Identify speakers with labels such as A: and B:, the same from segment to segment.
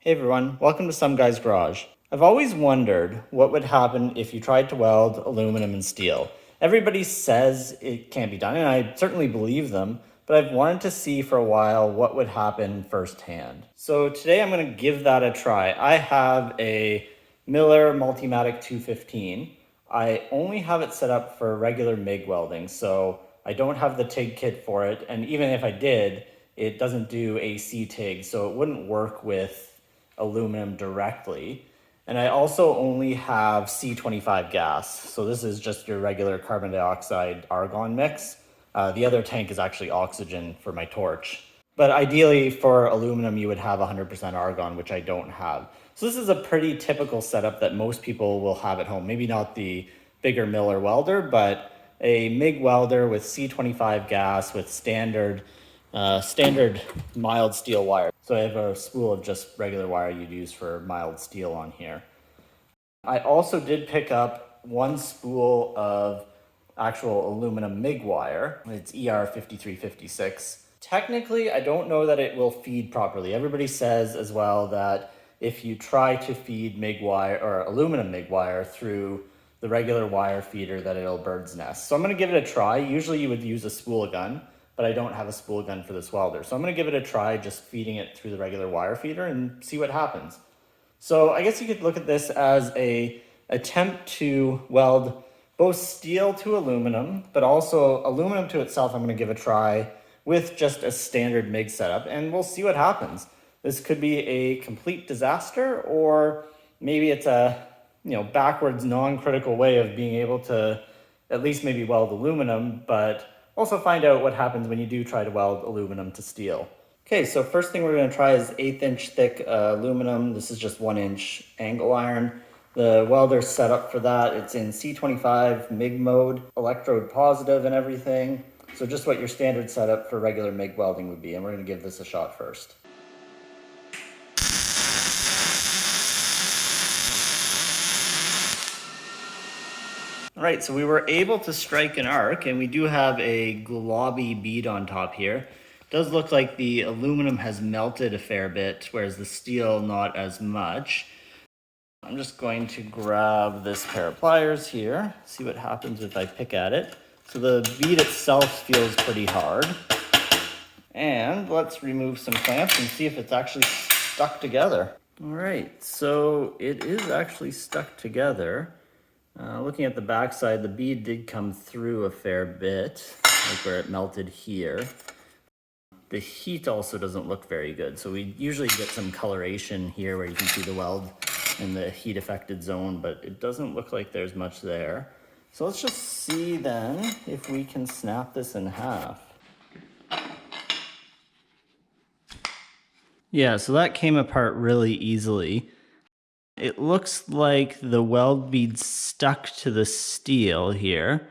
A: Hey everyone, welcome to SomeGuy's Garage. I've always wondered what would happen if you tried to weld aluminum and steel. Everybody says it can't be done, and I certainly believe them, but I've wanted to see for a while what would happen firsthand. So today I'm going to give that a try. I have a Miller Multimatic 215. I only have it set up for regular MIG welding, so I don't have the TIG kit for it, and even if I did, it doesn't do AC TIG, so it wouldn't work with aluminum directly. And I also only have C25 gas. So this is just your regular carbon dioxide argon mix. The other tank is actually oxygen for my torch. But ideally for aluminum, you would have 100% argon, which I don't have. So this is a pretty typical setup that most people will have at home. Maybe not the bigger Miller welder, but a MIG welder with C25 gas with standard mild steel wire. So I have a spool of just regular wire you'd use for mild steel on here. I also did pick up one spool of actual aluminum MIG wire. It's ER5356. Technically, I don't know that it will feed properly. Everybody says as well that if you try to feed MIG wire or aluminum MIG wire through the regular wire feeder, that it'll bird's nest. So I'm going to give it a try. Usually you would use a spool gun, but I don't have a spool gun for this welder. So I'm going to give it a try, just feeding it through the regular wire feeder and see what happens. So I guess you could look at this as an attempt to weld both steel to aluminum, but also aluminum to itself. I'm going to give a try with just a standard MIG setup, and we'll see what happens. This could be a complete disaster, or maybe it's a backwards, non-critical way of being able to at least maybe weld aluminum, but also find out what happens when you do try to weld aluminum to steel. Okay, so first thing we're going to try is 1/8 inch thick aluminum. This is just 1 inch angle iron. The welder's set up for that. It's in C25 MIG mode, electrode positive and everything. So just what your standard setup for regular MIG welding would be. And we're going to give this a shot first. All right, so we were able to strike an arc, and we do have a globby bead on top here. It does look like the aluminum has melted a fair bit, whereas the steel not as much. I'm just going to grab this pair of pliers here, see what happens if I pick at it. So the bead itself feels pretty hard. And let's remove some clamps and see if it's actually stuck together. All right, so it is actually stuck together. Looking at the back side, the bead did come through a fair bit, like where it melted here. The heat also doesn't look very good, so we usually get some coloration here where you can see the weld in the heat affected zone, but it doesn't look like there's much there. So let's just see then if we can snap this in half. Yeah, so that came apart really easily. It looks like the weld bead stuck to the steel here,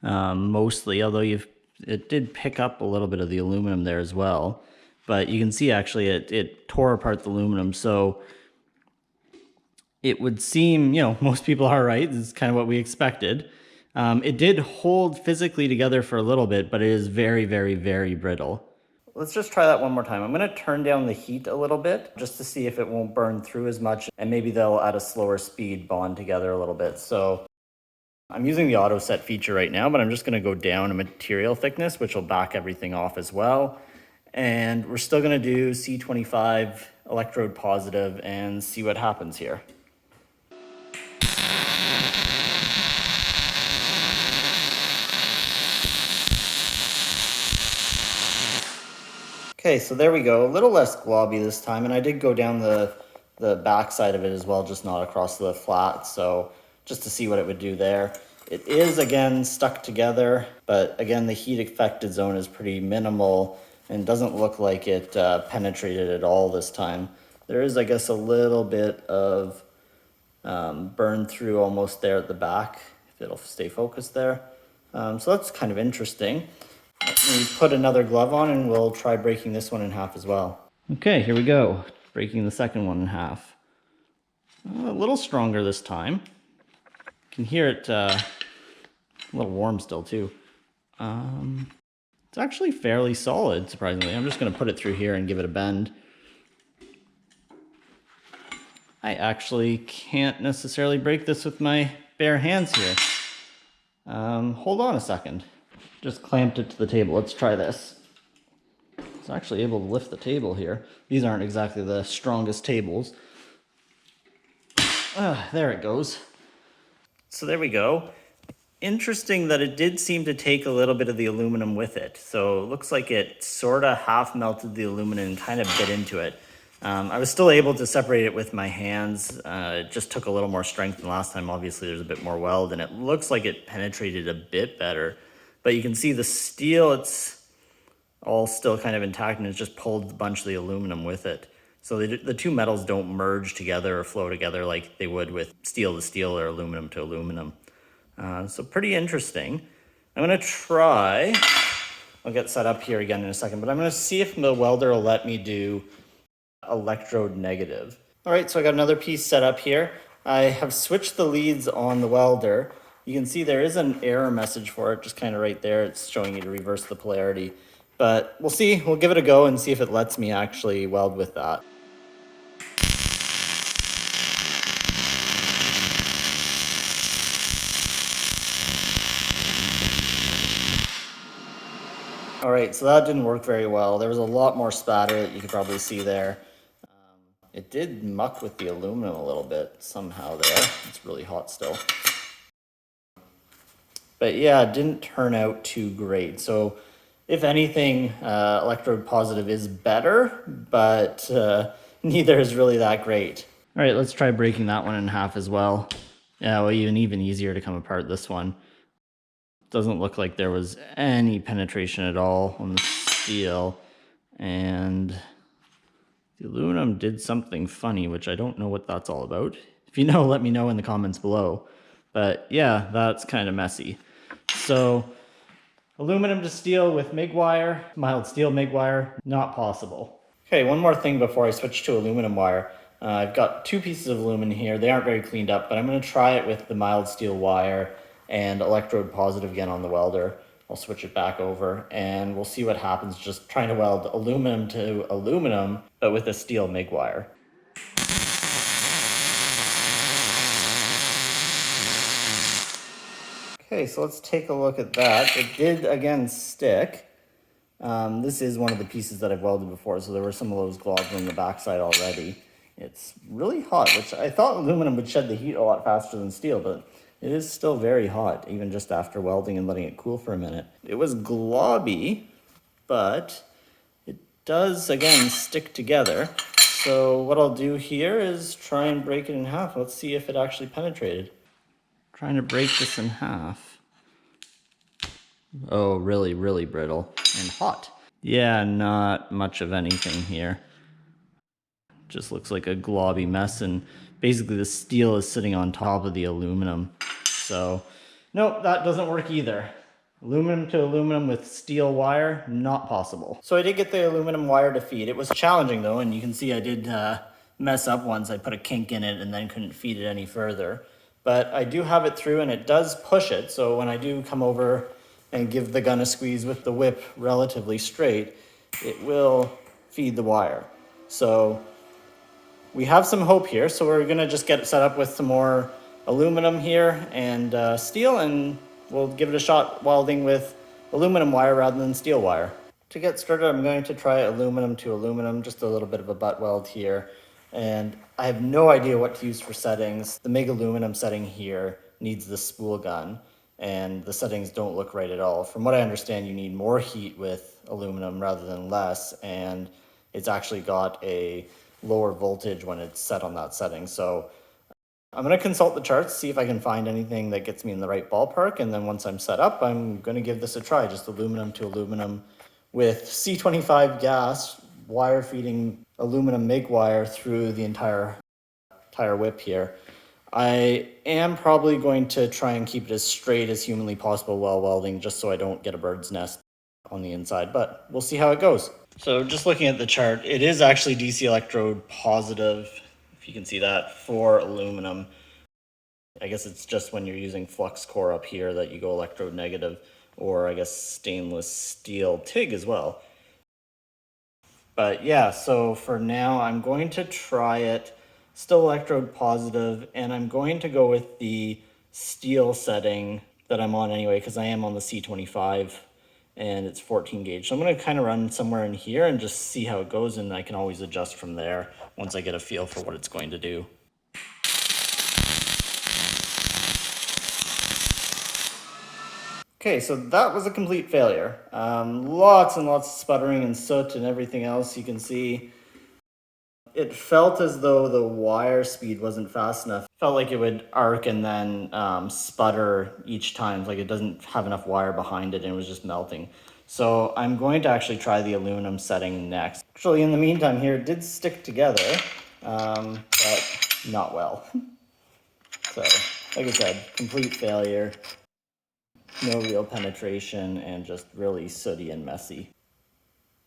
A: mostly, although it did pick up a little bit of the aluminum there as well. But you can see actually it tore apart the aluminum, so it would seem, most people are right. This is kind of what we expected. It did hold physically together for a little bit, but it is very, very, very brittle. Let's just try that one more time. I'm going to turn down the heat a little bit just to see if it won't burn through as much, and maybe they'll at a slower speed bond together a little bit. So I'm using the auto set feature right now, but I'm just going to go down a material thickness, which will back everything off as well. And we're still going to do C25 electrode positive and see what happens here. Okay, so there we go. A little less globby this time, and I did go down the back side of it as well, just not across the flat, so just to see what it would do there. It is, again, stuck together, but again, the heat affected zone is pretty minimal and doesn't look like it penetrated at all this time. There is, I guess, a little bit of burn through almost there at the back, if it'll stay focused there. So that's kind of interesting. Let me put another glove on and we'll try breaking this one in half as well. Okay, here we go. Breaking the second one in half. A little stronger this time. You can hear it a little warm still too. It's actually fairly solid, surprisingly. I'm just going to put it through here and give it a bend. I actually can't necessarily break this with my bare hands here. Hold on a second. Just clamped it to the table. Let's try this. It's actually able to lift the table here. These aren't exactly the strongest tables. There it goes. So there we go. Interesting that it did seem to take a little bit of the aluminum with it. So it looks like it sort of half melted the aluminum and kind of bit into it. I was still able to separate it with my hands. It just took a little more strength than last time. Obviously, there's a bit more weld, and it looks like it penetrated a bit better. But you can see the steel, it's all still kind of intact, and it's just pulled a bunch of the aluminum with it. So the two metals don't merge together or flow together like they would with steel to steel or aluminum to aluminum. So pretty interesting. I'm gonna try, I'll get set up here again in a second, but I'm gonna see if the welder will let me do electrode negative. All right, so I got another piece set up here. I have switched the leads on the welder. You can see there is an error message for it, just kind of right there. It's showing you to reverse the polarity. But we'll see, we'll give it a go and see if it lets me actually weld with that. All right, so that didn't work very well. There was a lot more spatter that you could probably see there. It did muck with the aluminum a little bit somehow there. It's really hot still. But yeah, it didn't turn out too great. So if anything, electrode positive is better, but neither is really that great. All right, let's try breaking that one in half as well. Yeah, well, even easier to come apart this one. Doesn't look like there was any penetration at all on the steel. And the aluminum did something funny, which I don't know what that's all about. If you know, let me know in the comments below. But yeah, that's kind of messy. So aluminum to steel with MIG wire, mild steel MIG wire, not possible. Okay, one more thing before I switch to aluminum wire. I've got two pieces of aluminum here. They aren't very cleaned up, but I'm going to try it with the mild steel wire and electrode positive again on the welder. I'll switch it back over and we'll see what happens just trying to weld aluminum to aluminum, but with a steel MIG wire. Okay, so let's take a look at that. It did again stick. This is one of the pieces that I've welded before, so there were some of those globs on the backside already. It's really hot, which I thought aluminum would shed the heat a lot faster than steel, but it is still very hot, even just after welding and letting it cool for a minute. It was globby, but it does, again, stick together. So what I'll do here is try and break it in half. Let's see if it actually penetrated. Trying to break this in half. Oh, really, really brittle and hot. Yeah, not much of anything here. Just looks like a globby mess, and basically the steel is sitting on top of the aluminum. So, nope, that doesn't work either. Aluminum to aluminum with steel wire, not possible. So I did get the aluminum wire to feed. It was challenging though, and you can see I did mess up once. I put a kink in it and then couldn't feed it any further. But I do have it through and it does push it. So when I do come over and give the gun a squeeze with the whip relatively straight, it will feed the wire. So we have some hope here. So we're gonna just get it set up with some more aluminum here and steel, and we'll give it a shot welding with aluminum wire rather than steel wire. To get started, I'm going to try aluminum to aluminum, just a little bit of a butt weld here. And I have no idea what to use for settings. The MIG aluminum setting here needs the spool gun, and the settings don't look right at all. From what I understand, you need more heat with aluminum rather than less, and it's actually got a lower voltage when it's set on that setting. So I'm going to consult the charts, see if I can find anything that gets me in the right ballpark, and then once I'm set up, I'm going to give this a try, just aluminum to aluminum with C25 gas wire feeding aluminum MIG wire through the entire whip here. I am probably going to try and keep it as straight as humanly possible while welding, just so I don't get a bird's nest on the inside, but we'll see how it goes. So just looking at the chart, it is actually DC electrode positive, if you can see that, for aluminum. I guess it's just when you're using flux core up here that you go electrode negative, or I guess stainless steel TIG as well. But yeah, so for now I'm going to try it still electrode positive, and I'm going to go with the steel setting that I'm on anyway, because I am on the C25 and it's 14 gauge. So I'm going to kind of run somewhere in here and just see how it goes, and I can always adjust from there once I get a feel for what it's going to do. Okay, so that was a complete failure. Lots and lots of sputtering and soot and everything else you can see. It felt as though the wire speed wasn't fast enough. It felt like it would arc and then sputter each time, like it doesn't have enough wire behind it and it was just melting. So I'm going to actually try the aluminum setting next. Actually, in the meantime here, it did stick together, but not well. So, like I said, complete failure. No real penetration and just really sooty and messy.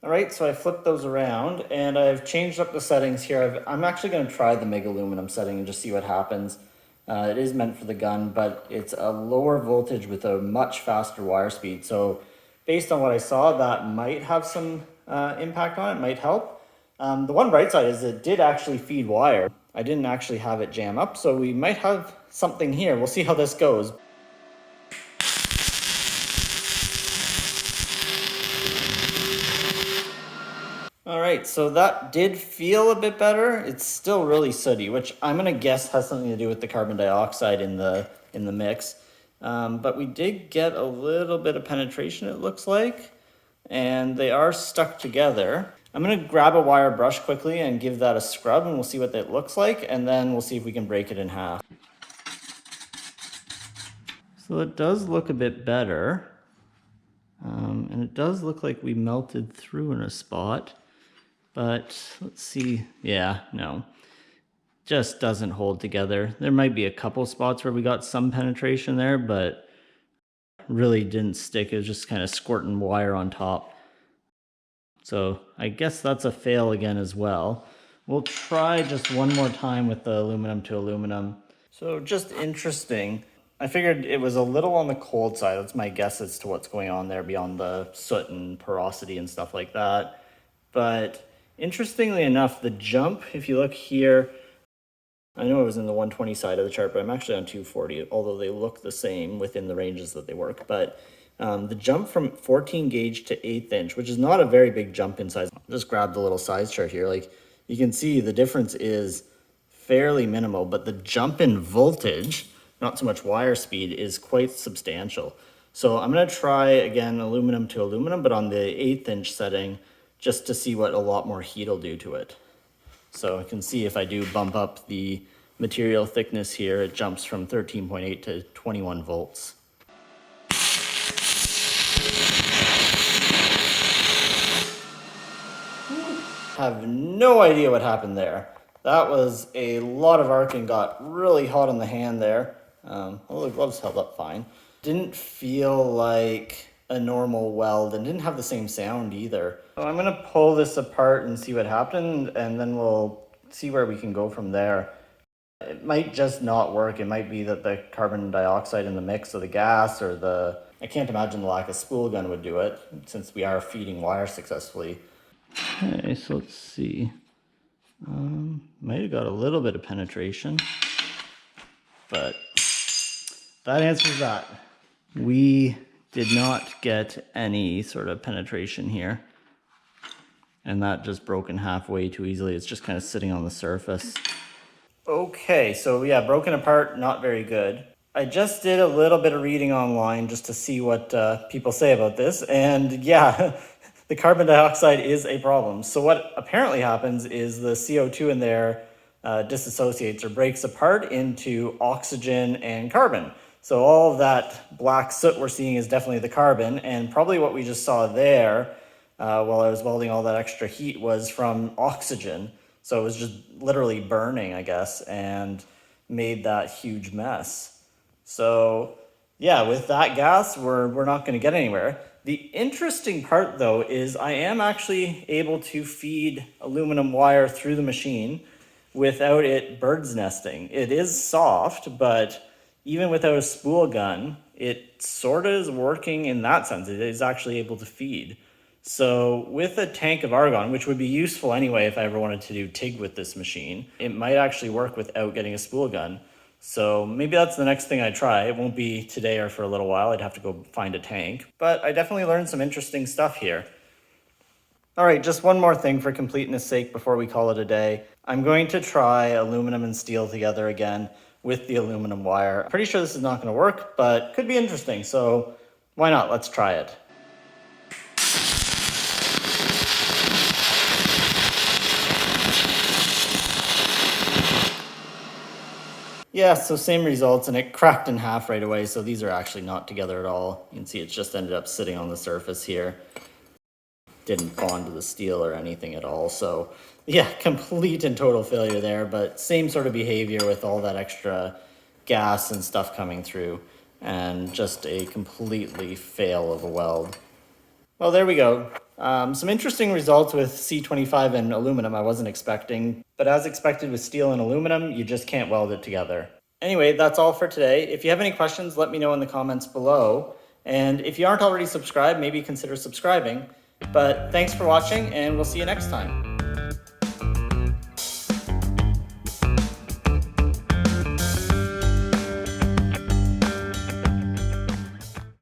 A: All right, so I flipped those around and I've changed up the settings here. I'm actually going to try the MIG aluminum setting and just see what happens. It is meant for the gun, but it's a lower voltage with a much faster wire speed. So based on what I saw, that might have some impact on it, might help. The one bright side is it did actually feed wire. I didn't actually have it jam up, so we might have something here. We'll see how this goes. All right, so that did feel a bit better. It's still really sooty, which I'm gonna guess has something to do with the carbon dioxide in the mix. But we did get a little bit of penetration, it looks like, and they are stuck together. I'm gonna grab a wire brush quickly and give that a scrub, and we'll see what that looks like, and then we'll see if we can break it in half. So it does look a bit better, and it does look like we melted through in a spot. But let's see, yeah, no, just doesn't hold together. There might be a couple spots where we got some penetration there, but really didn't stick. It was just kind of squirting wire on top. So I guess that's a fail again as well. We'll try just one more time with the aluminum to aluminum. So just interesting. I figured it was a little on the cold side. That's my guess as to what's going on there beyond the soot and porosity and stuff like that. But interestingly enough, the jump, if you look here, I know it was in the 120 side of the chart, but I'm actually on 240, although they look the same within the ranges that they work. But the jump from 14 gauge to 1/8 inch, which is not a very big jump in size. Just grab the little size chart here. Like you can see the difference is fairly minimal, but the jump in voltage, not so much wire speed, is quite substantial. So I'm going to try again aluminum to aluminum, but on the 1/8 inch setting, just to see what a lot more heat will do to it. So I can see if I do bump up the material thickness here, it jumps from 13.8 to 21 volts. I have no idea what happened there. That was a lot of arc and got really hot on the hand there. Although the gloves held up fine. Didn't feel like a normal weld and didn't have the same sound either. So I'm gonna pull this apart and see what happened, and then we'll see where we can go from there. It might just not work. It might be that the carbon dioxide in the mix of the gas or I can't imagine the lack of spool gun would do it, since we are feeding wire successfully. Okay, so let's see. Might have got a little bit of penetration, but that answers that. We did not get any sort of penetration here, and that just broke in half way too easily. It's just kind of sitting on the surface. Okay, so yeah, broken apart, not very good. I just did a little bit of reading online just to see what people say about this, and yeah, the carbon dioxide is a problem. So what apparently happens is the CO2 in there disassociates or breaks apart into oxygen and carbon. So all of that black soot we're seeing is definitely the carbon, and probably what we just saw there while I was welding all that extra heat was from oxygen. So it was just literally burning, I guess, and made that huge mess. So yeah, with that gas, we're not going to get anywhere. The interesting part though is I am actually able to feed aluminum wire through the machine without it bird's nesting. It is soft, but even without a spool gun, it sort of is working in that sense. It is actually able to feed. So with a tank of argon, which would be useful anyway if I ever wanted to do TIG with this machine, it might actually work without getting a spool gun. So maybe that's the next thing I try. It won't be today or for a little while. I'd have to go find a tank. But I definitely learned some interesting stuff here. All right, just one more thing for completeness sake before we call it a day. I'm going to try aluminum and steel together again with the aluminum wire. I'm pretty sure this is not going to work, but could be interesting. So why not? Let's try it. Yeah, so same results, and it cracked in half right away, so these are actually not together at all. You can see it just ended up sitting on the surface here. Didn't bond to the steel or anything at all, so yeah, complete and total failure there, but same sort of behavior with all that extra gas and stuff coming through, and just a completely fail of a weld. Well, there we go. Some interesting results with C25 and aluminum I wasn't expecting, but as expected with steel and aluminum, you just can't weld it together. Anyway, that's all for today. If you have any questions, let me know in the comments below. And if you aren't already subscribed, maybe consider subscribing. But thanks for watching, and we'll see you next time.